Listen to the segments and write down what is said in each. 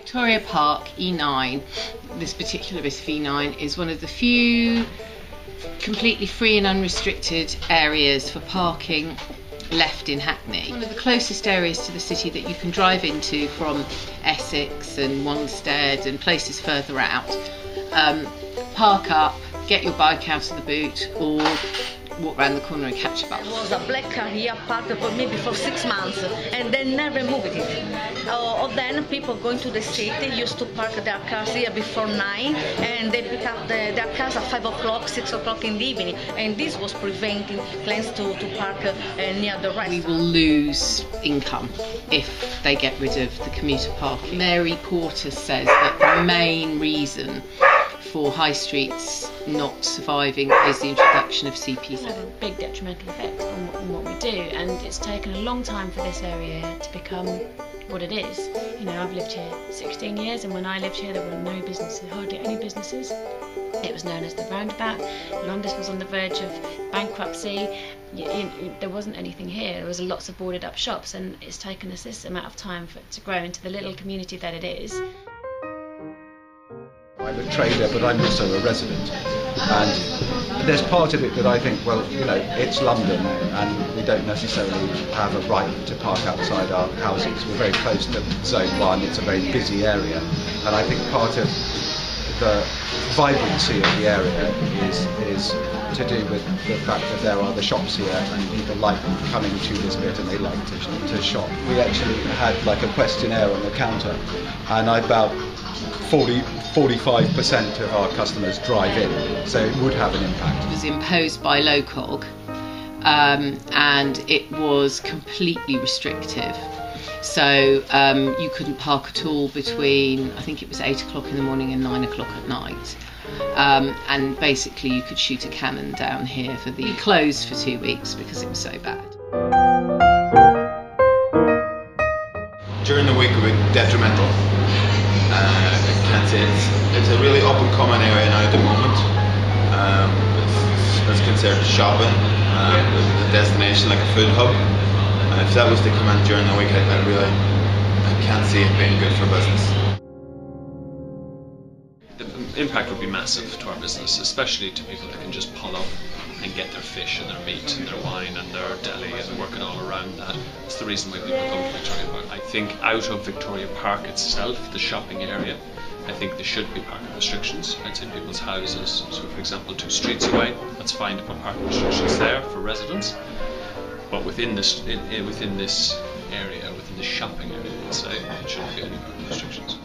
Victoria Park E9, this particular bit of E9, is one of the few completely free and unrestricted areas for parking left in Hackney. One of the closest areas to the city that you can drive into from Essex and Wanstead and places further out. Park up, get your bike out of the boot, or walk around the corner and catch a bus. There was a black car here parked for maybe for 6 months and they never moved it. Or then people going to the city used to park their cars here before 9 and they pick up their cars at 5 o'clock, 6 o'clock in the evening, and this was preventing clients to park near the restaurant. We will lose income if they get rid of the commuter parking. Mary Porter says that the main reason for high streets not surviving is the introduction of CP7. It has a big detrimental effect on what we do, and it's taken a long time for this area to become what it is. You know, I've lived here 16 years, and when I lived here there were no businesses, hardly any businesses. It was known as the Roundabout. Londis was on the verge of bankruptcy. There wasn't anything here. There was lots of boarded up shops, and it's taken us this amount of time for it to grow into the little community that it is. I'm a trader, but I'm also a resident, and there's part of it that I think, well, you know, it's London and we don't necessarily have a right to park outside our houses. We're very close to Zone 1, it's a very busy area, and I think part of the vibrancy of the area is to do with the fact that there are the shops here and people like coming to this bit and they like to shop. We actually had like a questionnaire on the counter, and about 45% of our customers drive in, so it would have an impact. It was imposed by LOCOG and it was completely restrictive. So you couldn't park at all between, I think it was 8 o'clock in the morning and 9 o'clock at night. And basically you could shoot a cannon down here. We closed for 2 weeks because it was so bad. During the week it would be detrimental. It's a really up and coming area now at the moment. It's considered shopping, a destination like a food hub. If that was to come in during the week, I can't see it being good for business. The impact would be massive to our business, especially to people that can just pull up and get their fish and their meat and their wine and their deli and working all around that. It's the reason why people come to Victoria Park. I think out of Victoria Park itself, the shopping area, I think there should be parking restrictions outside people's houses. So for example, 2 streets away, that's fine to put parking restrictions there for residents. But within this area, within the shopping area, let's say, there shouldn't be any parking restrictions.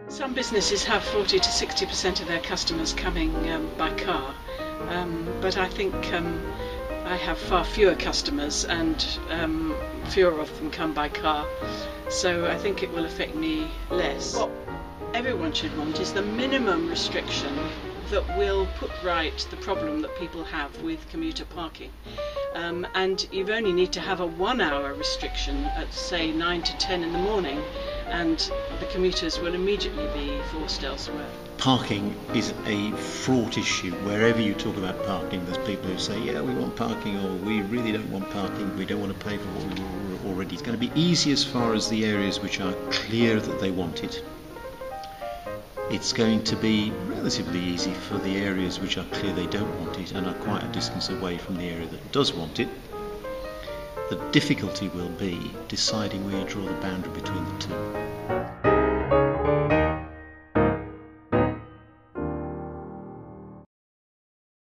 Some businesses have 40 to 60% of their customers coming by car, but I think I have far fewer customers and fewer of them come by car, so I think it will affect me less. What everyone should want is the minimum restriction that will put right the problem that people have with commuter parking. And you only need to have a 1 hour restriction at say 9 to 10 in the morning, and the commuters will immediately be forced elsewhere. Parking is a fraught issue. Wherever you talk about parking, there's people who say, yeah, we want parking, or we really don't want parking, we don't want to pay for what we already. It's going to be easy as far as the areas which are clear that they want it. It's going to be relatively easy for the areas which are clear they don't want it and are quite a distance away from the area that does want it. The difficulty will be deciding where you draw the boundary between the two.